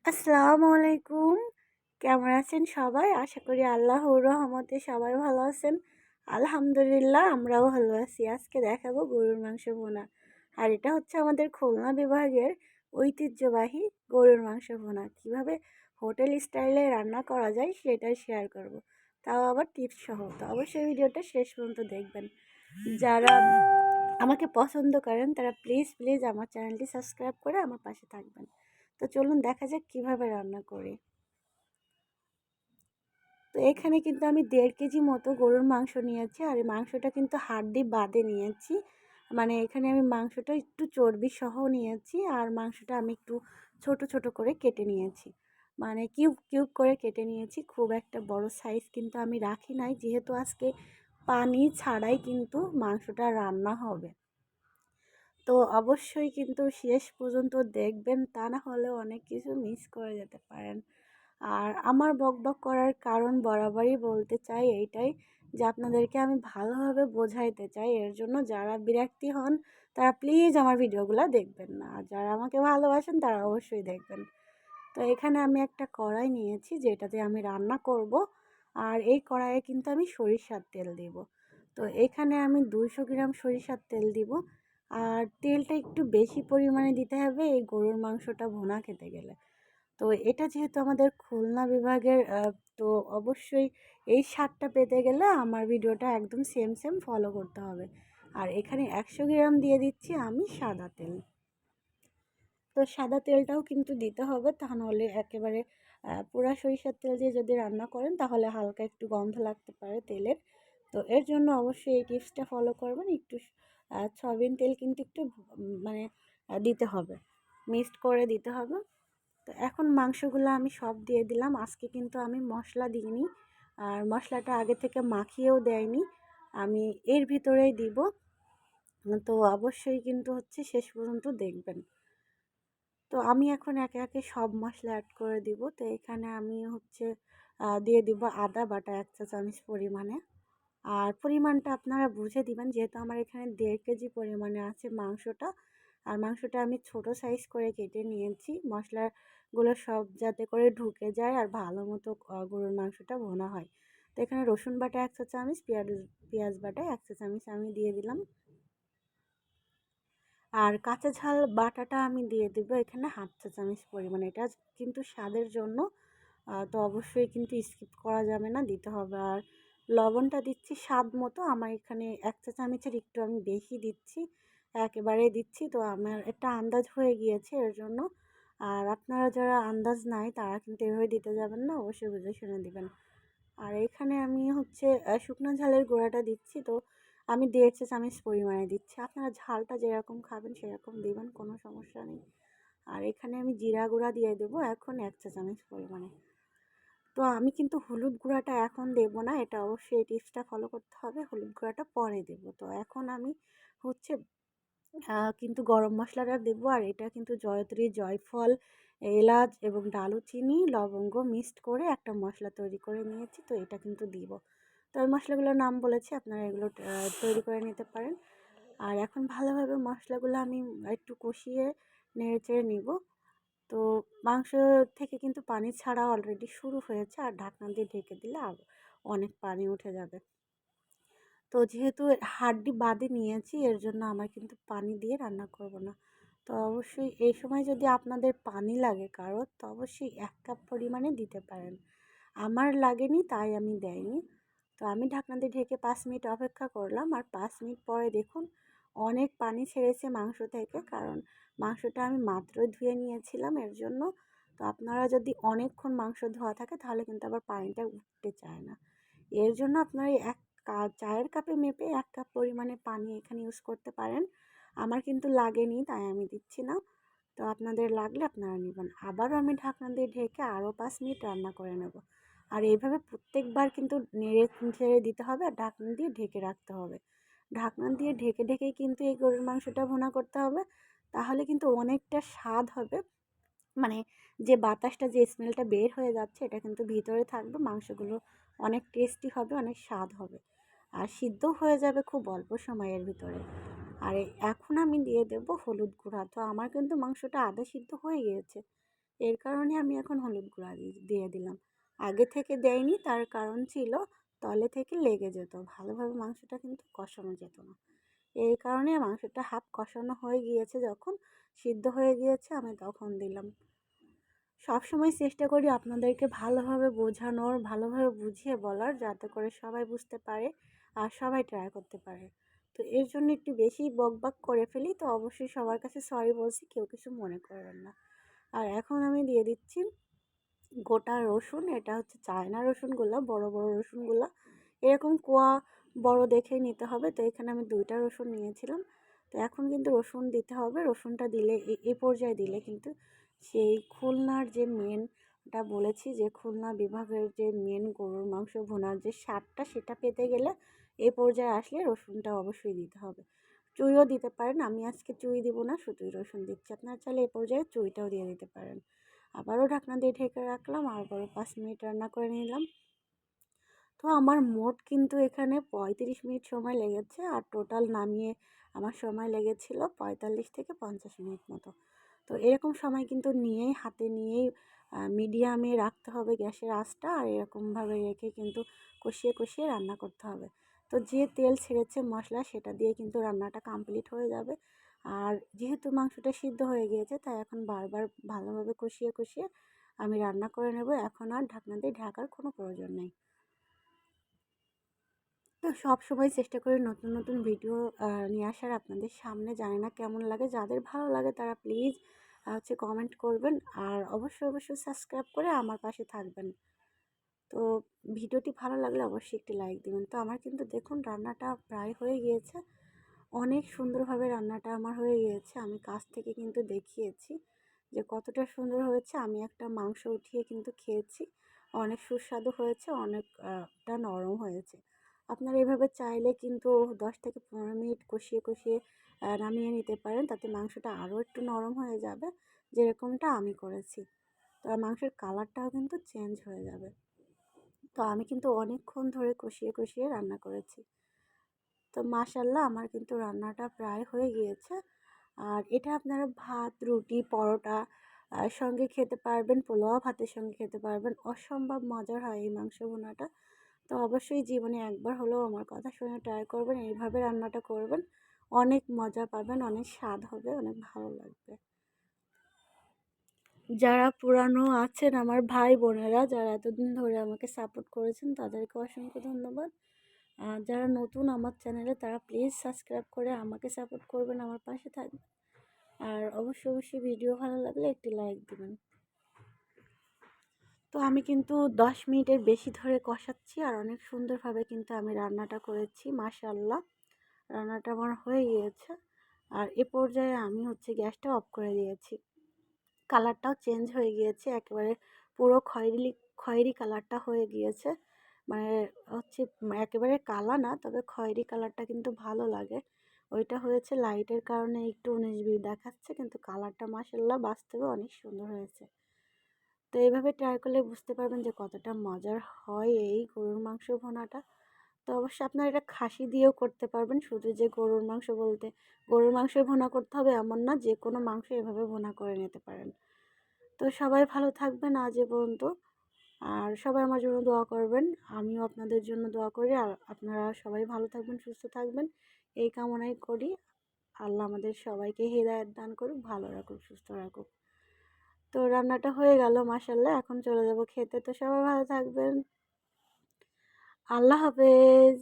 আসসালামু আলাইকুম। কেমন আছেন সবাই? আশা করি আল্লাহর রহমতে সবাই ভালো আছেন। আলহামদুলিল্লাহ আমরাও ভালো আছি। আজকে দেখাবো গরুর মাংস ভুনা। আর এটা হচ্ছে আমাদের খুলনা বিভাগের ঐতিহ্যবাহী গরুর মাংস ভুনা। কিভাবে হোটেল স্টাইলে রান্না করা যায় সেটাই শেয়ার করব। তাও আবার টিপস সহ। তো অবশ্যই ভিডিওটা শেষ পর্যন্ত দেখবেন। যারা আমাকে পছন্দ করেন তারা প্লিজ প্লিজ আমার চ্যানেলটি সাবস্ক্রাইব করে আমার পাশে থাকবেন। তো চলুন দেখা যাক কিভাবে রান্না করি। তো এখানে কিন্তু আমি 1.5 কেজি মতো গরুর মাংস নিয়েছি, আর এই মাংসটা কিন্তু হাড্ডি বাদে নিয়েছি। মানে এখানে আমি মাংসটা একটু চর্বি সহ নিয়েছি, আর মাংসটা আমি একটু ছোট ছোট করে কেটে নিয়েছি, মানে কিউব কিউব করে কেটে নিয়েছি। খুব একটা বড় সাইজ কিন্তু আমি রাখি নাই, যেহেতু আজকে পানি ছাড়াই কিন্তু মাংসটা রান্না হবে। তো অবশ্যই কিন্তু শেষ পর্যন্ত দেখবেন, তা না হলে অনেক কিছু মিস করে যেতে পারেন। আর আমার বকবক করার কারণ বরাবরই বলতে চাই এইটাই, যে আপনাদেরকে আমি ভালোভাবে বোঝাইতে চাই। এর জন্য যারা বিরক্তি হন তারা প্লিজ আমার ভিডিওগুলো দেখবেন না, আর যারা আমাকে ভালোবাসেন তারা অবশ্যই দেখবেন। তো এখানে আমি একটা কড়াই নিয়েছি যেটাতে আমি রান্না করব, আর এই কড়াইয়ে কিন্তু আমি সরিষার তেল দিব। তো এখানে আমি 200 গ্রাম সরিষার তেল দিব, আর তেলটা একটু বেশি পরিমাণে দিতে হবে এই গরুর মাংসটা ভুনা খেতে গেলে। তো এটা যেহেতু আমাদের খুলনা বিভাগের, তো অবশ্যই এই স্বাদটা পেতে গেলে আমার ভিডিওটা একদম সেম সেম ফলো করতে হবে। আর এখানে 100 গ্রাম দিয়ে দিচ্ছি আমি সাদা তেল। তো সাদা তেলটাও কিন্তু দিতে হবে, তা নাহলে একেবারে পুরা সরিষার তেল দিয়ে যদি রান্না করেন তাহলে হালকা একটু গন্ধ লাগতে পারে তেলের। তো এর জন্য অবশ্যই এই টিপসটা ফলো করবেন। একটু সয়াবিন তেল কিন্তু একটু মানে দিতে হবে, মিক্সড করে দিতে হবে। তো এখন মাংসগুলো আমি সব দিয়ে দিলাম। আজকে কিন্তু আমি মশলা দিইনি, আর মশলাটা আগে থেকে মাখিয়েও দেয়নি, আমি এর ভিতরেই দিব। তো অবশ্যই কিন্তু হচ্ছে শেষ পর্যন্ত দেখবেন। তো আমি এখন একে একে সব মশলা অ্যাড করে দিব। তো এখানে আমি হচ্ছে দিয়ে দিব আদা বাটা 1 চা চামচ পরিমাণে। আর পরিমাণটা আপনারা বুঝে দিবেন, যেহেতু আমার এখানে 1.5 কেজি পরিমাণে আছে মাংসটা। আর মাংসটা আমি ছোট সাইজ করে কেটে নিয়েছি, মশলাগুলো সব যাতে করে ঢুকে যায় আর ভালো মতো গরুর মাংসটা ভোনা হয়। তো এখানে রসুন বাটা 1 চা চামচ, পেঁয়াজ বাটা 1 চা চামচ আমি দিয়ে দিলাম। আর কাঁচা ঝাল বাটাটা আমি দিয়ে দেবো এখানে 1/2 চা চামচ পরিমাণে। এটা কিন্তু স্বাদের জন্য, তো অবশ্যই কিন্তু স্কিপ করা যাবে না, দিতে হবে। আর লবণটা দিচ্ছি স্বাদ মতো। আমার এখানে 1 চা চামচের একটু আমি বেশি দিচ্ছি, একেবারেই দিচ্ছি। তো আমার একটা আন্দাজ হয়ে গিয়েছে এর জন্য। আর আপনারা যারা আন্দাজ নাই তারা কিন্তু এভাবে দিতে যাবেন না, অবশ্যই বুঝে শুনে দিবেন। আর এখানে আমি হচ্ছে শুকনো ঝালের গুঁড়াটা দিচ্ছি। তো আমি 1.5 চা চামচ পরিমাণে দিচ্ছি, আপনারা ঝালটা যেরকম খাবেন সেরকম দিবেন, কোনো সমস্যা নেই। আর এখানে আমি জিরা গুঁড়া দিয়ে দেবো এখন 1 চা চামচ পরিমাণে। তো আমি কিন্তু হলুদ গুঁড়াটা এখন দেব না, এটা অবশ্যই এই টিপসটা ফলো করতে হবে, হলুদ গুঁড়াটা পরে দেব। তো এখন আমি হচ্ছে কিন্তু গরম মশলাটা দেবো। আর এটা কিন্তু জয়ত্রী, জয়ফল, এলাচ এবং দারুচিনি, লবঙ্গ মিক্সড করে একটা মশলা তৈরি করে নিয়েছি, তো এটা কিন্তু দিব। তো ওই মশলাগুলোর নাম বলেছি, আপনারা এগুলো তৈরি করে নিতে পারেন। আর এখন ভালোভাবে মশলাগুলো আমি একটু কষিয়ে নেড়েচেড়ে নিব। তো মাংস থেকে কিন্তু পানি ছাড়া অলরেডি শুরু হয়েছে, আর ঢাকনা দিয়ে ঢেকে দিলে অনেক পানি উঠে যাবে। তো যেহেতু হাড্ডি বাদে নিয়েছি এর জন্য আমার কিন্তু পানি দিয়ে রান্না করব না। তো অবশ্যই এই সময় যদি আপনাদের পানি লাগে কারোর, তো অবশ্যই 1 কাপ পরিমাণে দিতে পারেন। আমার লাগেনি তাই আমি দেইনি। তো আমি ঢাকনা দিয়ে ঢেকে 5 মিনিট অপেক্ষা করলাম, আর 5 মিনিট পরে দেখুন অনেক পানি ছেড়েছে মাংস থেকে, কারণ মাংসটা আমি মাত্রই ধুয়ে নিয়েছিলাম এর জন্য। তো আপনারা যদি অনেকক্ষণ মাংস ধোয়া থাকে তাহলে কিন্তু আবার পানিটা উঠতে চায় না। এর জন্য আপনারা চায়ের কাপে মেপে 1 কাপ পরিমাণে পানি এখানে ইউজ করতে পারেন। আমার কিন্তু লাগেনি তাই আমি দিচ্ছি না। তো আপনাদের লাগলে আপনারা নেবেন। আবারও আমি ঢাকনা দিয়ে ঢেকে আরও 5 মিনিট রান্না করে নেব। আর এইভাবে প্রত্যেকবার কিন্তু নেড়ে ছেড়ে দিতে হবে, আর ঢাকনা দিয়ে ঢেকে রাখতে হবে। ঢাকনা দিয়ে ঢেকে ঢেকেই কিন্তু এই গরুর মাংসটা ভুনা করতে হবে, তাহলে কিন্তু অনেকটা স্বাদ হবে। মানে যে বাতাসটা, যে স্মেলটা বের হয়ে যাচ্ছে এটা কিন্তু ভিতরে থাকবে, মাংসগুলো অনেক টেস্টি হবে, অনেক স্বাদ হবে, আর সিদ্ধ হয়ে যাবে খুব অল্প সময়ের ভিতরে। আর এখন আমি দিয়ে দেব হলুদ গুঁড়া। তো আমার কিন্তু মাংসটা আধা সিদ্ধ হয়ে গিয়েছে, এর কারণে আমি এখন হলুদ গুঁড়া দিয়ে দিলাম। আগে থেকে দেয়নি, তার কারণ ছিল তলে থেকে লেগে যেত, ভালোভাবে মাংসটা কিন্তু কষানো যেত না। এই কারণে মাংসটা হাফ কষানো হয়ে গিয়েছে, যখন সিদ্ধ হয়ে গিয়েছে আমি তখন দিলাম। সবসময় চেষ্টা করি আপনাদেরকে ভালোভাবে বোঝানোর, ভালোভাবে বুঝিয়ে বলার, যাতে করে সবাই বুঝতে পারে আর সবাই ট্রাই করতে পারে। তো এর জন্য একটু বেশি বকবক করে ফেলি, তো অবশ্যই সবার কাছে সরি বলছি, কেউ কিছু মনে করবেন না। আর এখন আমি দিয়ে দিচ্ছি গোটা রসুন। এটা হচ্ছে চায়না রসুনগুলো, বড় বড় রসুনগুলো, এরকম কোয়া বড় দেখে নিতে হবে। তো এখানে আমি 2টা রসুন নিয়েছিলাম। তো এখন কিন্তু রসুন দিতে হবে। রসুনটা দিলে এই পর্যায়ে দিলে কিন্তু সেই খুলনার যে মেনটা বলেছি, যে খুলনা বিভাগের যে মেন গরুর মাংস ভুনার যে স্বাদটা, সেটা পেতে গেলে এই পর্যায়ে আসলে রসুনটা অবশ্যই দিতে হবে। চুইও দিতে পারেন, আমি আজকে চুই দিব না, শুধুই রসুন দিচ্ছি। আপনারা চাইলে এই পর্যায়ে চুইটাও দিয়ে দিতে পারেন। আবারও ঢাকনা দিয়ে ঢেকে রাখলাম, আবারও 5 মিনিট রান্না করে নিলাম। তো আমার মোট কিন্তু এখানে 35 মিনিট সময় লেগেছে, আর টোটাল নামিয়ে আমার সময় লেগেছিল 45 থেকে 50 মিনিট মতো। তো এরকম সময় কিন্তু নিয়েই, হাতে নিয়েই মিডিয়ামে রাখতে হবে গ্যাসের আঁচটা, আর এরকমভাবে রেখে কিন্তু কষিয়ে কষিয়ে রান্না করতে হবে। তো যে তেল ছেড়েছে মশলা, সেটা দিয়ে কিন্তু রান্নাটা কমপ্লিট হয়ে যাবে। আর যেহেতু মাংসটা সিদ্ধ হয়ে গিয়েছে, তাই এখন বারবার ভালোভাবে কষিয়ে কষিয়ে আমি রান্না করে নেব। এখন আর ঢাকনা দিয়ে ঢাকার কোনো প্রয়োজন নেই। তো সবসময় চেষ্টা করি নতুন নতুন ভিডিও নিয়ে আসার আপনাদের সামনে। জানি না কেমন লাগে, যাদের ভালো লাগে তারা প্লিজ হচ্ছে কমেন্ট করবেন, আর অবশ্যই অবশ্যই সাবস্ক্রাইব করে আমার পাশে থাকবেন। তো ভিডিওটি ভালো লাগলে অবশ্যই একটি লাইক দিবেন। তো আমার কিন্তু দেখুন রান্নাটা প্রায় হয়ে গিয়েছে, অনেক সুন্দরভাবে রান্নাটা আমার হয়ে গিয়েছে। আমি কাছ থেকে কিন্তু দেখিয়েছি যে কতটা সুন্দর হয়েছে। আমি একটা মাংস উঠিয়ে কিন্তু খেয়েছি, অনেক সুস্বাদু হয়েছে, অনেকটা নরম হয়েছে। আপনারা এভাবে চাইলে কিন্তু 10 থেকে 15 মিনিট কষিয়ে কষিয়ে নামিয়ে নিতে পারেন, তাতে মাংসটা আরও একটু নরম হয়ে যাবে, যেরকমটা আমি করেছি। তো মাংসের কালারটাও কিন্তু চেঞ্জ হয়ে যাবে। তো আমি কিন্তু অনেকক্ষণ ধরে কষিয়ে কষিয়ে রান্না করেছি। তো মাশাআল্লাহ, আমার কিন্তু রান্নাটা প্রায় হয়ে গিয়েছে। আর এটা আপনারা ভাত, রুটি, পরোটা সঙ্গে খেতে পারবেন, পোলাও ভাতের সঙ্গে খেতে পারবেন। অসম্ভব মজার হয় এই মাংস ভুনাটা। তো অবশ্যই জীবনে একবার হলেও আমার কথা শুনে ট্রাই করবেন, এইভাবে রান্নাটা করবেন, অনেক মজা পাবেন, অনেক স্বাদ হবে, অনেক ভালো লাগবে। যারা পুরানো আছেন আমার ভাই বোনেরা, যারা এতদিন ধরে আমাকে সাপোর্ট করেছেন, তাদেরকে অসংখ্য ধন্যবাদ। আর যারা নতুন আমার চ্যানেলে, তারা প্লিজ সাবস্ক্রাইব করে আমাকে সাপোর্ট করবেন, আমার পাশে থাকবেন। আর অবশ্যই অবশ্যই ভিডিও ভালো লাগলে একটি লাইক দিবেন। তো আমি কিন্তু 10 মিনিটের বেশি ধরে কষাচ্ছি, আর অনেক সুন্দরভাবে কিন্তু আমি রান্নাটা করেছি। মাশাআল্লাহ, রান্নাটা আমার হয়ে গিয়েছে। আর এ পর্যায়ে আমি হচ্ছে গ্যাসটা অফ করে দিয়েছি। কালারটাও চেঞ্জ হয়ে গিয়েছে, একেবারে পুরো খয়েরি খয়েরি কালারটা হয়ে গিয়েছে। মানে হচ্ছে একেবারে কালা না, তবে খয়েরি কালারটা কিন্তু ভালো লাগে। ওইটা হয়েছে লাইটের কারণে একটু 19-20 দেখাচ্ছে, কিন্তু কালারটা মাশাআল্লাহ বাস্তবে অনেক সুন্দর হয়েছে। তো এইভাবে ট্রাই করলে বুঝতে পারবেন যে কতটা মজার হয় এই গরুর মাংস ভুনাটা। তো অবশ্যই আপনারা এটা খাসি দিয়েও করতে পারবেন। শুধু যে গরুর মাংস বলতে গরুর মাংস ভুনা করতে হবে এমন না, যে কোনো মাংস এভাবে ভুনা করে নিতে পারেন। তো সবাই ভালো থাকবেন আজ এ পর্যন্ত। আর সবাই আমার জন্য দোয়া করবেন, আমিও আপনাদের জন্য দোয়া করি। আর আপনারা সবাই ভালো থাকবেন, সুস্থ থাকবেন, এই কামনাই করি। আল্লাহ আমাদের সবাইকে হেদায়েত দান করুক, ভালো রাখুক, সুস্থ রাখুক। তো রান্নাটা হয়ে গেল মাশাআল্লাহ, এখন চলে যাব খেতে। তো সবাই ভালো থাকবেন, আল্লাহ হাফেজ।